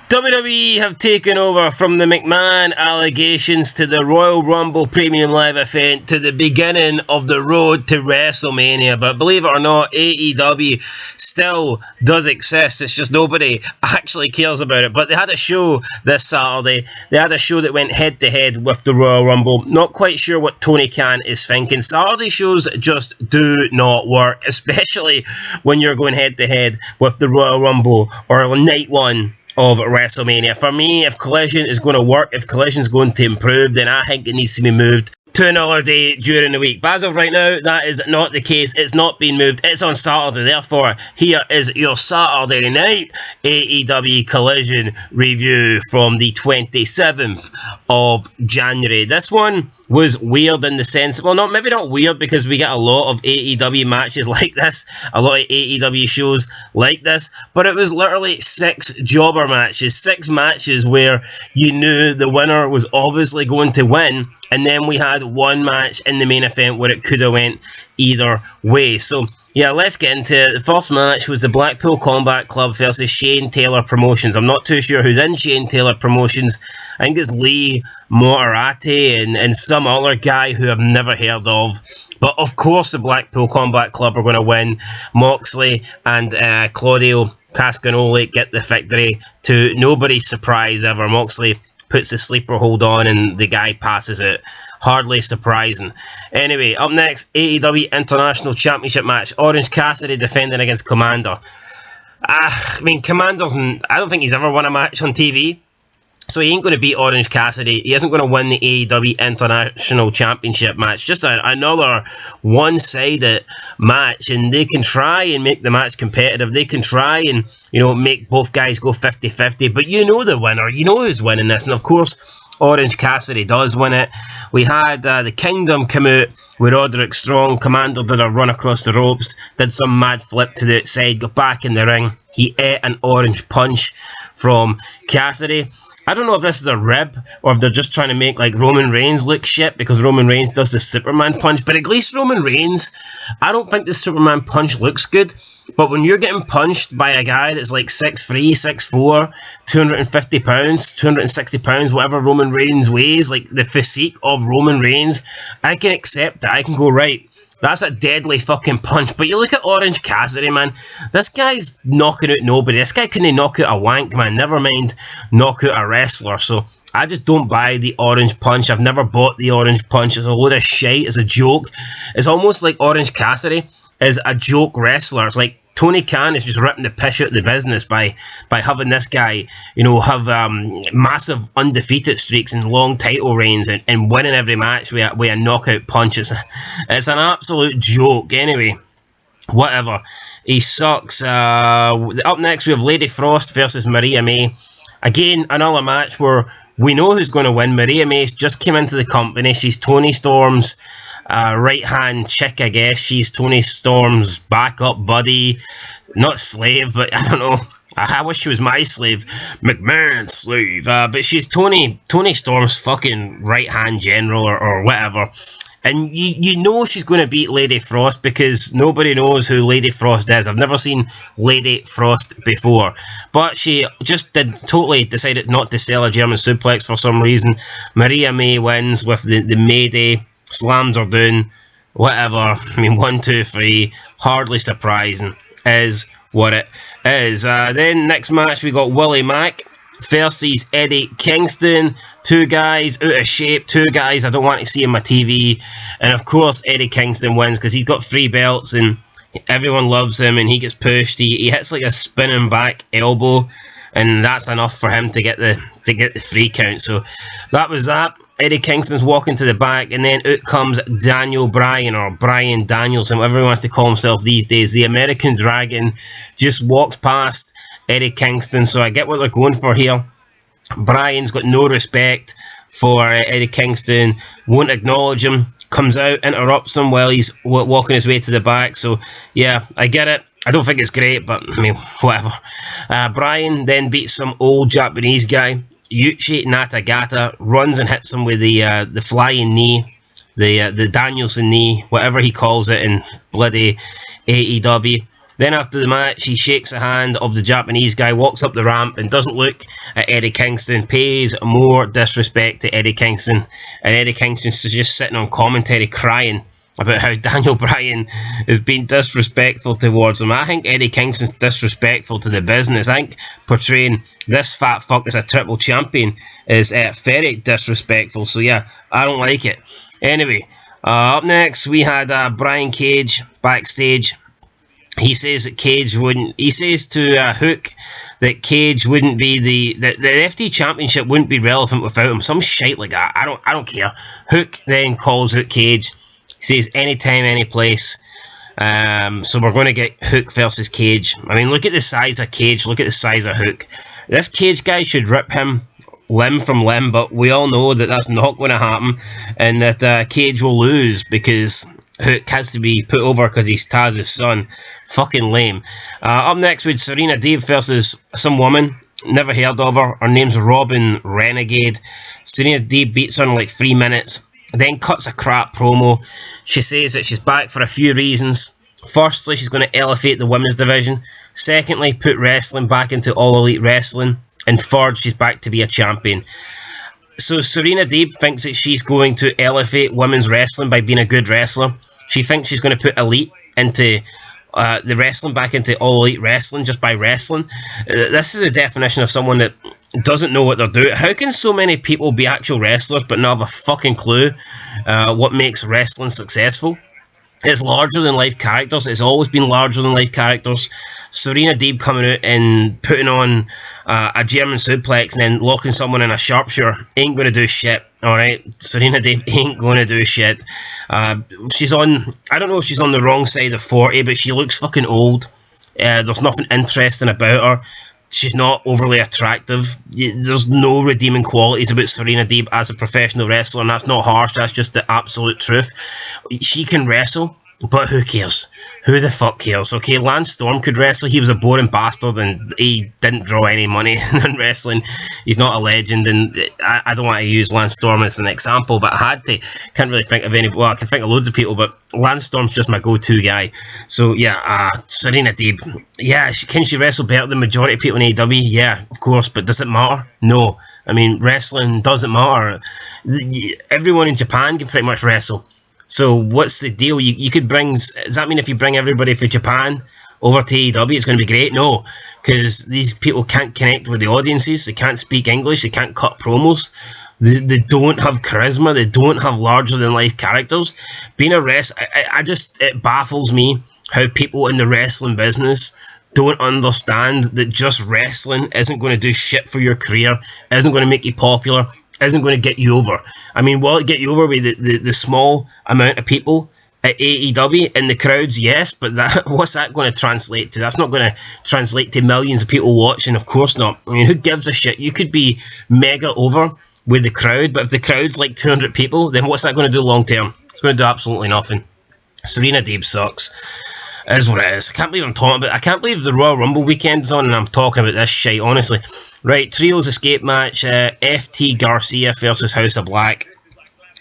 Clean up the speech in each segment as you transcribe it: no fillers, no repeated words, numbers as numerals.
WWE have taken over from the McMahon allegations to the Royal Rumble Premium Live event to the beginning of the road to WrestleMania. But believe it or not, AEW still does exist. It's just nobody actually cares about it. But they had a show this Saturday. They had a show that went head to head with the Royal Rumble. Not quite sure what Tony Khan is thinking. Saturday shows just do not work, especially when you're going head to head with the Royal Rumble or night one of WrestleMania. For me, if Collision is going to work, if Collision is going to improve, then I think it needs to be moved to another day during the week. But as of right now, that is not the case. It's not being moved. It's on Saturday. Therefore, here is your Saturday night AEW Collision review from the 27th of January. This one was weird in the sense, well, maybe not weird, because we get a lot of AEW matches like this, a lot of AEW shows like this, but it was literally 6 jobber matches, 6 matches where you knew the winner was obviously going to win, and then we had one match in the main event where it could have went either way. So yeah, let's get into it. The first match was the Blackpool Combat Club versus Shane Taylor Promotions. I'm not too sure who's in Shane Taylor Promotions. I think it's Lee Moriarty and some other guy who I've never heard of. But of course the Blackpool Combat Club are going to win. Moxley and Claudio Castagnoli get the victory to nobody's surprise ever. Moxley puts the sleeper hold on and the guy passes it. Hardly surprising. Anyway, up next, AEW International Championship match. Orange Cassidy defending against Commander. I mean, Commander's, I don't think he's ever won a match on TV. So he ain't going to beat Orange Cassidy. He isn't going to win the AEW International Championship match. Just another one-sided match. And they can try and make the match competitive. They can try and, make both guys go 50-50. But you know the winner. You know who's winning this. And of course, Orange Cassidy does win it. We had the Kingdom come out with Roderick Strong. Commander did a run across the ropes. Did some mad flip to the outside. Got back in the ring. He ate an orange punch from Cassidy. I don't know if this is a rib or if they're just trying to make like Roman Reigns look shit because Roman Reigns does the Superman punch. But at least Roman Reigns, I don't think the Superman punch looks good. But when you're getting punched by a guy that's like 6'3", 6'4", 250 pounds, 260 pounds, whatever Roman Reigns weighs, like the physique of Roman Reigns, I can accept that. I can go, right, that's a deadly fucking punch. But you look at Orange Cassidy, man. This guy's knocking out nobody. This guy couldn't knock out a wank, man. Never mind knock out a wrestler. So I just don't buy the orange punch. I've never bought the orange punch. It's a load of shite. It's a joke. It's almost like Orange Cassidy is a joke wrestler. It's like Tony Khan is just ripping the piss out of the business by having this guy, have massive undefeated streaks and long title reigns and winning every match with a knockout punch. It's an absolute joke. Anyway, whatever. He sucks. Up next, we have Lady Frost versus Maria May. Again, another match where we know who's going to win. Maria May just came into the company. She's Tony Storm's right-hand chick, I guess. She's Tony Storm's backup buddy. Not slave, but I don't know. I wish she was my slave. McMahon's slave. But she's Tony Storm's fucking right-hand general or whatever. And you know she's going to beat Lady Frost because nobody knows who Lady Frost is. I've never seen Lady Frost before. But she just totally decided not to sell a German suplex for some reason. Maria May wins with the Mayday. Slams her down. Whatever. I mean, 1, 2, 3. Hardly surprising. Is what it is. Then next match we got Willie Mack versus Eddie Kingston. 2 guys out of shape, 2 guys I don't want to see on my TV, and of course Eddie Kingston wins because he's got 3 belts and everyone loves him and he gets pushed. He hits like a spinning back elbow and that's enough for him to get the 3 count. So that was that. Eddie Kingston's walking to the back, and then out comes Daniel Bryan, or Bryan Danielson, whatever he wants to call himself these days. The American Dragon just walks past Eddie Kingston, so I get what they're going for here. Bryan's got no respect for Eddie Kingston, won't acknowledge him, comes out, interrupts him while he's walking his way to the back. So yeah, I get it. I don't think it's great, but I mean, whatever. Bryan then beats some old Japanese guy. Yuichi Natagata runs and hits him with the flying knee, the Danielson knee, whatever he calls it in bloody AEW. Then after the match, he shakes the hand of the Japanese guy, walks up the ramp and doesn't look at Eddie Kingston, pays more disrespect to Eddie Kingston, and Eddie Kingston's just sitting on commentary crying about how Daniel Bryan is being disrespectful towards him. I think Eddie Kingston's disrespectful to the business. I think portraying this fat fuck as a triple champion is very disrespectful. So yeah, I don't like it. Anyway, up next we had Brian Cage backstage. He says that Cage wouldn't. He says to Hook that Cage wouldn't be the FT Championship wouldn't be relevant without him. Some shit like that. I don't care. Hook then calls out Cage. He says anytime, any place. So we're going to get Hook versus Cage. I mean, look at the size of Cage. Look at the size of Hook. This Cage guy should rip him limb from limb, but we all know that that's not going to happen, and that Cage will lose because Hook has to be put over because he's Taz's son. Fucking lame. Up next with Serena Deeb versus some woman. Never heard of her. Her name's Robin Renegade. Serena Deeb beats her in like 3 minutes. Then cuts a crap promo. She says that she's back for a few reasons. Firstly, she's going to elevate the women's division. Secondly, put wrestling back into All Elite Wrestling. And third, she's back to be a champion. So Serena Deeb thinks that she's going to elevate women's wrestling by being a good wrestler. She thinks she's going to put Elite into the wrestling back into All Elite Wrestling just by wrestling. This is the definition of someone that doesn't know what they're doing. How can so many people be actual wrestlers but not have a fucking clue what makes wrestling successful? It's larger than life characters. It's always been larger than life characters. Serena Deeb coming out and putting on a German suplex and then locking someone in a sharpshooter ain't going to do shit. Alright, Serena Deeb ain't going to do shit. She's on, I don't know if she's on the wrong side of 40, but she looks fucking old. There's nothing interesting about her. She's not overly attractive. There's no redeeming qualities about Serena Deeb as a professional wrestler, and that's not harsh, that's just the absolute truth. She can wrestle, but who cares? Who the fuck cares? Okay, Lance Storm could wrestle. He was a boring bastard and he didn't draw any money in wrestling. He's not a legend, and I don't want to use Lance Storm as an example, but I had to. Can't really think of any. Well, I can think of loads of people, but Lance Storm's just my go-to guy. So yeah, Serena Deeb. Yeah, can she wrestle better than the majority of people in AEW? Yeah, of course, but does it matter? No. I mean, wrestling doesn't matter. Everyone in Japan can pretty much wrestle. So what's the deal? You could bring... Does that mean if you bring everybody from Japan over to AEW, it's going to be great? No, because these people can't connect with the audiences. They can't speak English. They can't cut promos. They don't have charisma. They don't have larger-than-life characters. Being a wrestler... It baffles me how people in the wrestling business don't understand that just wrestling isn't going to do shit for your career, isn't going to make you popular, isn't going to get you over. I mean, will it get you over with the small amount of people at AEW in the crowds? Yes, but what's that going to translate to? That's not going to translate to millions of people watching, of course not. I mean, who gives a shit? You could be mega over with the crowd, but if the crowd's like 200 people, then what's that going to do long term? It's going to do absolutely nothing. Serena Deeb sucks. It is what it is. I can't believe I'm talking about it. I can't believe the Royal Rumble weekend's on and I'm talking about this shit, honestly. Right, Trios Escape match, FT Garcia versus House of Black.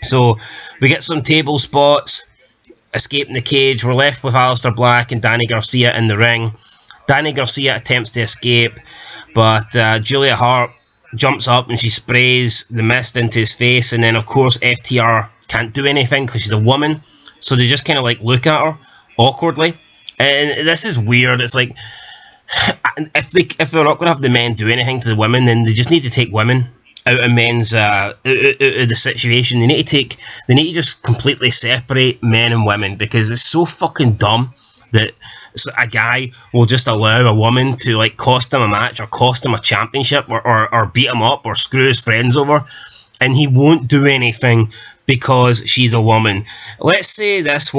So, we get some table spots, escaping the cage. We're left with Aleister Black and Danny Garcia in the ring. Danny Garcia attempts to escape, but Julia Hart jumps up and she sprays the mist into his face, and then of course FTR can't do anything because she's a woman, so they just kind of like look at her awkwardly. And this is weird. It's like, if they're not going to have the men do anything to the women, then they just need to take women out of men's out of the situation. They need to just completely separate men and women, because it's so fucking dumb that a guy will just allow a woman to like cost him a match or cost him a championship or beat him up or screw his friends over, and he won't do anything because she's a woman. Let's say this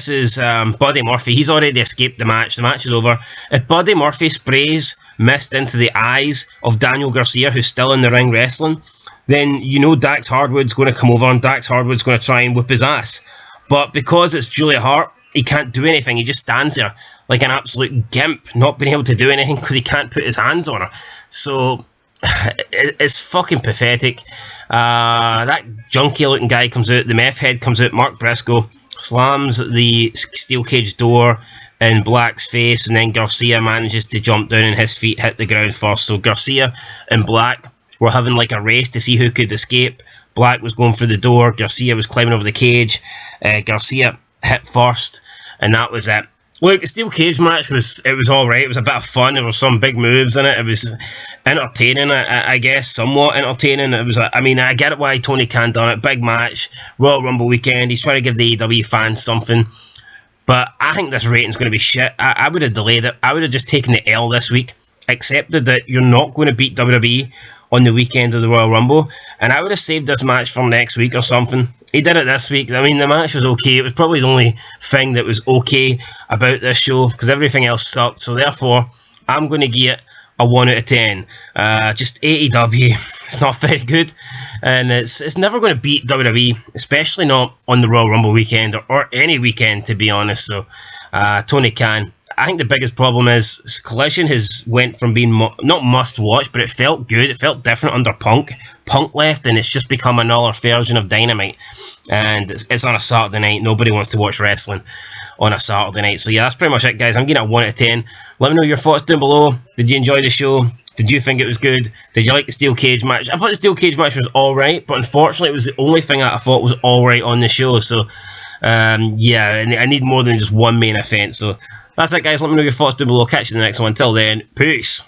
is Buddy Murphy. He's already escaped the match. The match is over. If Buddy Murphy sprays mist into the eyes of Daniel Garcia, who's still in the ring wrestling, then you know Dax Hardwood's going to come over and Dax Hardwood's going to try and whip his ass. But because it's Julia Hart, he can't do anything. He just stands there like an absolute gimp, not being able to do anything because he can't put his hands on her. So it's fucking pathetic. That junky looking guy comes out. The meth head comes out. Mark Briscoe. slams the steel cage door in Black's face, and then Garcia manages to jump down and his feet hit the ground first. So Garcia and Black were having like a race to see who could escape. Black was going through the door, Garcia was climbing over the cage. Garcia hit first, and that was it. Look, the steel cage match was alright. It was a bit of fun. There were some big moves in it. It was entertaining, I guess, somewhat entertaining. It was, I get it why Tony Khan done it. Big match, Royal Rumble weekend. He's trying to give the AEW fans something. But I think this rating's going to be shit. I would have delayed it. I would have just taken the L this week, accepted that you're not going to beat WWE on the weekend of the Royal Rumble, and I would have saved this match for next week or something. He did it this week. I mean, the match was okay. It was probably the only thing that was okay about this show, because everything else sucked. So therefore, I'm going to give it a 1 out of 10. Just AEW, it's not very good, and it's never going to beat WWE, especially not on the Royal Rumble weekend or any weekend, to be honest. So Tony Khan, I think the biggest problem is Collision has went from being not must watch, but it felt good. It felt different under Punk. Punk left, and it's just become another version of Dynamite. And it's on a Saturday night. Nobody wants to watch wrestling on a Saturday night. So yeah, that's pretty much it, guys. I'm giving it a 1 out of 10. Let me know your thoughts down below. Did you enjoy the show? Did you think it was good? Did you like the steel cage match? I thought the steel cage match was alright, but unfortunately it was the only thing that I thought was alright on the show. So yeah, and I need more than just one main event. So that's it, guys. Let me know your thoughts down below. Catch you in the next one. Until then, peace.